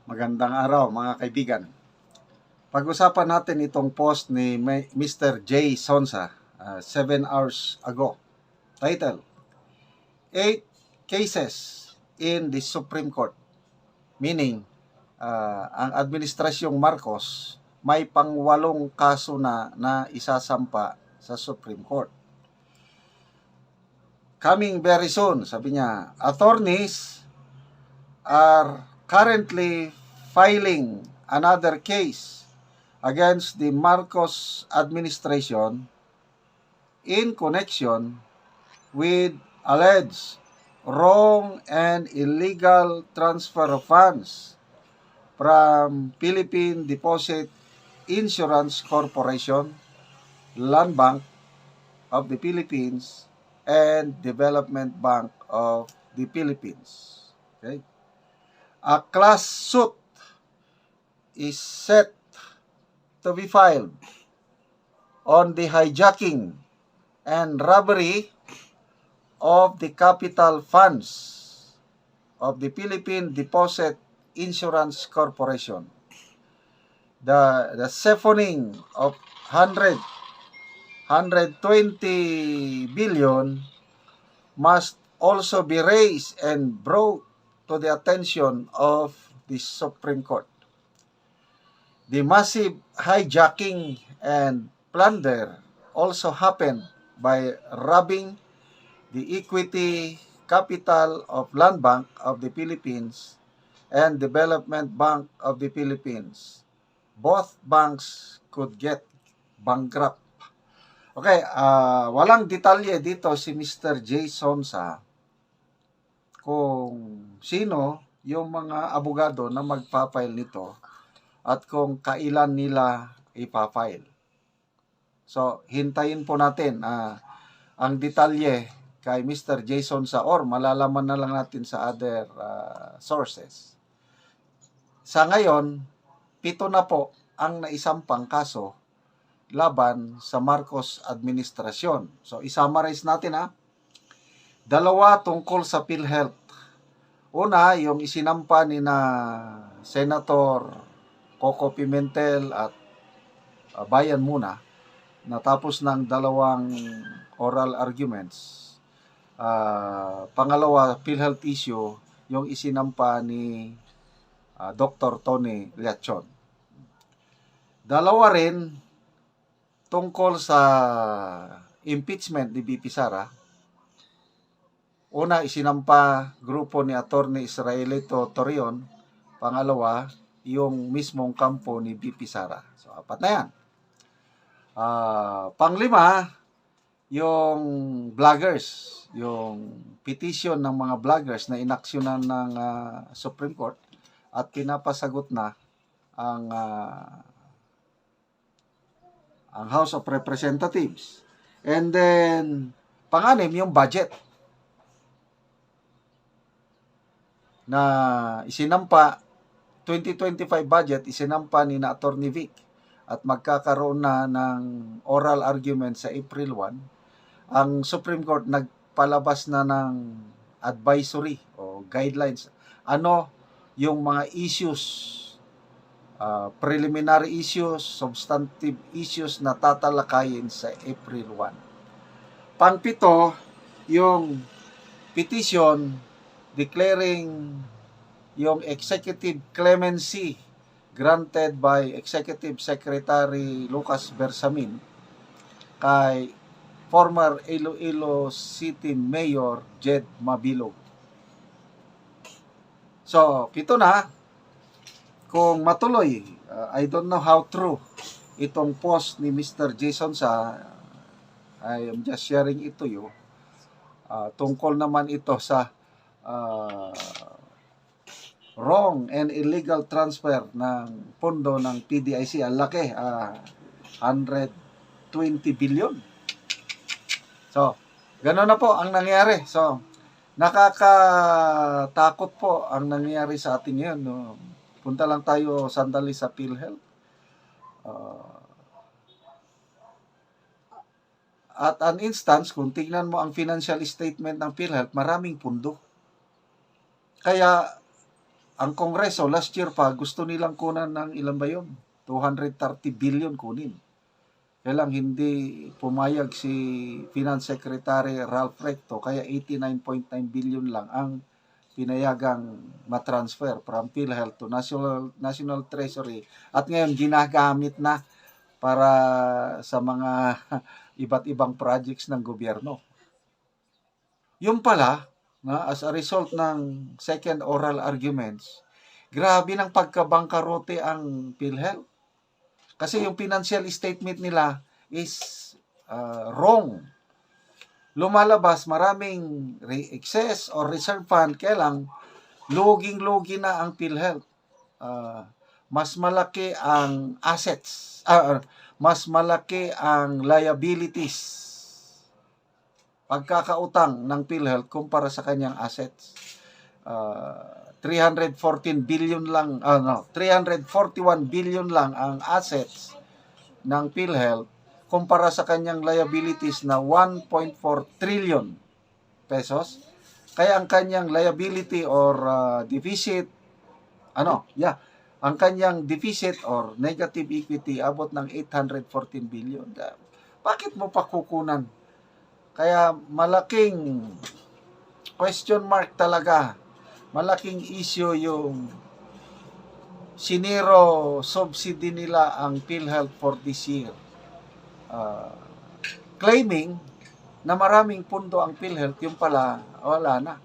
Magandang araw mga kaibigan. Pag-usapan natin itong post ni Mr. J. Sonsa 7 hours ago. Title, 8 cases in the Supreme Court. Meaning, ang Administrasyong Marcos may pang-8 kaso na isasampa sa Supreme Court. Coming very soon, sabi niya, attorneys are currently filing another case against the Marcos administration in connection with alleged wrong and illegal transfer of funds from Philippine Deposit Insurance Corporation, Land Bank of the Philippines, and Development Bank of the Philippines. Okay? A class suit is set to be filed on the hijacking and robbery of the capital funds of the Philippine Deposit Insurance Corporation. The siphoning of 120 billion must also be raised and brought to the attention of the Supreme Court. The massive hijacking and plunder also happened by robbing the equity capital of Land Bank of the Philippines and Development Bank of the Philippines. Both banks could get bankrupt. Okay, walang detalye dito si Mr. J. Sonsa kung sino yung mga abogado na magpa-file nito at kung kailan nila ipafile. So, hintayin po natin ang detalye kay Mr. Jason sa or malalaman na lang natin sa other sources. Sa ngayon, 7 na po ang naisampang kaso laban sa Marcos administrasyon. So, i-summarize natin 2 tungkol sa PhilHealth. Una, yung isinampa ni na Senator Coco Pimentel at Bayan Muna, natapos ng 2 oral arguments. Pangalawa, PhilHealth issue, yung isinampa ni Dr. Tony Liachon. 2 rin tungkol sa impeachment ni BP Sara. Una, isinampa grupo ni Attorney Israelito Torion. Pangalawa, yung mismong kampo ni BP Sara. So, 4 na yan. Panglima, yung vloggers, yung petition ng mga vloggers na inaksyonan ng Supreme Court at pinapasagot na ang House of Representatives. And then, pang-6, yung budget na isinampa 2025 budget, isinampa ni na Attorney Vic at magkakaroon na ng oral argument sa April 1. Ang Supreme Court nagpalabas na ng advisory o guidelines. Ano yung mga issues, preliminary issues, substantive issues na tatalakayin sa April 1. Pang-7, yung petition declaring yung executive clemency granted by Executive Secretary Lucas Bersamin kay former Iloilo City Mayor Jed Mabilog. So, 7 na. Kung matuloy, I don't know how true itong post ni Mr. Jason sa I am just sharing it to you. Tungkol naman ito sa wrong and illegal transfer ng pondo ng PDIC. Ang laki, 120 billion. So, gano'n na po ang nangyari. So, nakakatakot po ang nangyari sa atin ngayon. No? Punta lang tayo sandali sa PhilHealth. At an instance, kung tingnan mo ang financial statement ng PhilHealth, maraming pundo. Kaya, ang Kongreso last year pa gusto nilang kunan ng ilan ba yun? 230 billion kunin. Kaya lang hindi pumayag si Finance Secretary Ralph Recto, kaya 89.9 billion lang ang pinayagang matransfer from PhilHealth to National Treasury, at ngayon ginagamit na para sa mga iba't ibang projects ng gobyerno. Yung pala, na as a result ng second oral arguments, grabe ng pagkabangkarote ang PhilHealth. Kasi yung financial statement nila is wrong. Lumalabas maraming excess or reserve fund, kaya lang luging-lugi na ang PhilHealth. Mas malaki ang assets, mas malaki ang liabilities, pagkakautang ng PhilHealth kumpara sa kanyang assets. 341 billion lang ang assets ng PhilHealth kumpara sa kanyang liabilities na 1.4 trillion pesos. Kaya ang kanyang liability or deficit, ang kanyang deficit or negative equity abot ng 814 billion. Bakit mo pa kukunan? Kaya malaking question mark talaga. Malaking issue yung siniro subsidy nila ang PhilHealth for this year. Claiming na maraming pundo ang PhilHealth, yung pala wala na.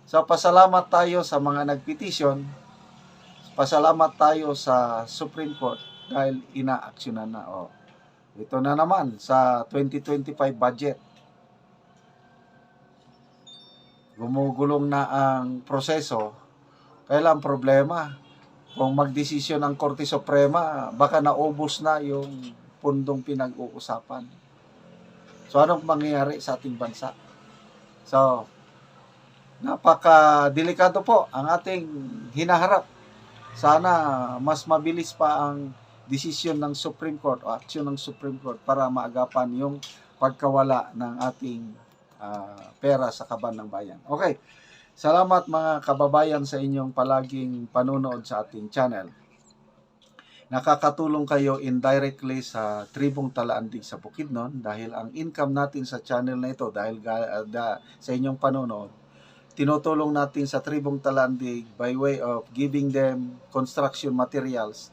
So pasalamat tayo sa mga nagpetisyon, pasalamat tayo sa Supreme Court dahil inaaksyonan na. Ito na naman sa 2025 budget. Gumugulong na ang proseso. Kaya lang problema, kung magdesisyon ang Korte Suprema, baka naubos na yung pundong pinag-uusapan. So, anong mangyayari sa ating bansa? So, napaka-delikado po ang ating hinaharap. Sana mas mabilis pa ang desisyon ng Supreme Court o aksyon ng Supreme Court para maagapan yung pagkawala ng ating pera sa kaban ng bayan. Okay. Salamat mga kababayan sa inyong palaging panonood sa ating channel. Nakakatulong kayo indirectly sa Tribong Talaandig sa Bukidnon dahil ang income natin sa channel na ito dahil sa inyong panonood, tinutulong natin sa Tribong Talaandig by way of giving them construction materials,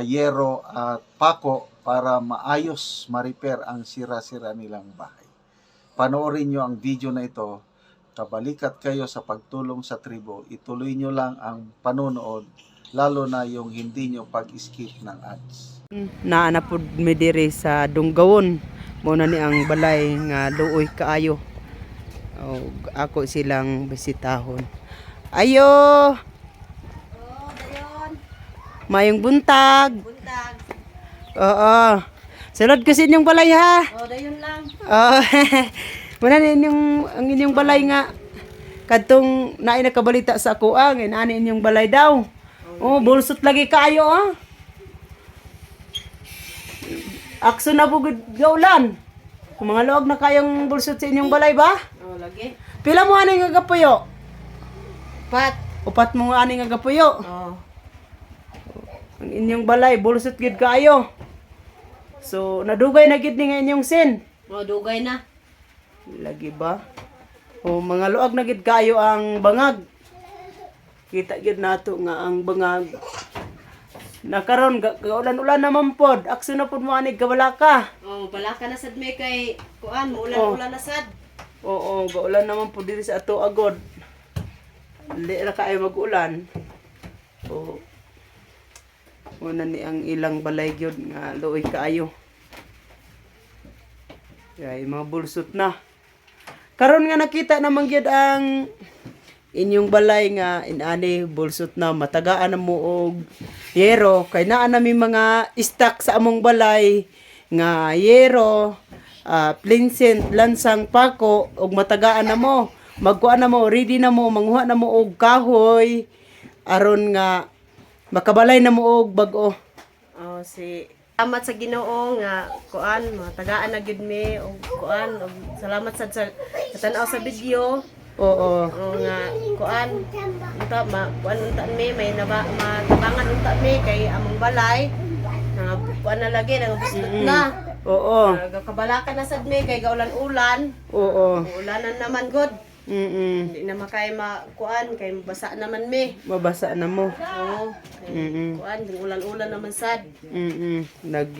yero at pako para maayos, ma-repair ang sira-sira nilang bahay. Panoorin nyo ang video na ito, kabalikat kayo sa pagtulong sa tribo, ituloy nyo lang ang panonood, lalo na yung hindi nyo pag-skip ng ads. Naanapod mi diri sa Dunggawon, muna ni ang balay nga luoy kaayo. Ako silang bisitahon. Ayo! Dayon. Mayong buntag. Buntag. Oo. Salod kasi inyong balay ha. Dayon lang. Muna ni ang inyong balay nga kadtong naay nakabalita sa ako ani inyong balay daw. Bulsot lagi kayo Akso na bugod gaulan. Kung mga luog na kayong bulsot sa inyong balay ba? Lagi. Pila mo ani nga gapuyo? Upat Mo ani nga gapuyo. Ang inyong balay bulsot gid kayo. So nadugay na gid ni nga inyong sin. Dugay na. Lagi ba? Mga luag na gid kayo ang bangag. Kita gid nato nga ang bangag. Nakaron gaulan-ulan naman pod. Akso na pod mo ani gabalaka. Balaka na sad may kay kuan, ulan-ulan na sad. Oo, gaulan naman pod diri sa ato agod. Dili ra kaayo mag-ulan. Una ni ang ilang balay gyud nga luoy kaayo. Kay mga bulsot na. Karon nga nakita naman gyud ang inyong balay nga inani bulsot na, matagaan na mo og yero kay naa nami mga stock sa among balay nga yero, plinsent, lansang, pako og matagaan na mo. Magkuan na mo, ready na mo, manguha na mo og kahoy aron nga makabalay na mo og bag-o. Salamat sa Ginoo nga kuan, matagaan na gyud mi og kuan, og salamat sad sa tan-aw sa video. Oo. O nga kuan unta kuan unta mi may matabangan unta mi kay among balay nga kuan na lagi nga bustot na. Oo. Kabalakan na sad mi kay gaulan-ulan. Oo. Ulanan naman god. Mm. Hindi na makay makuan kay basa naman mi. Mabasa na mo. Oo. Kay kuan ulan-ulan naman sad. Nag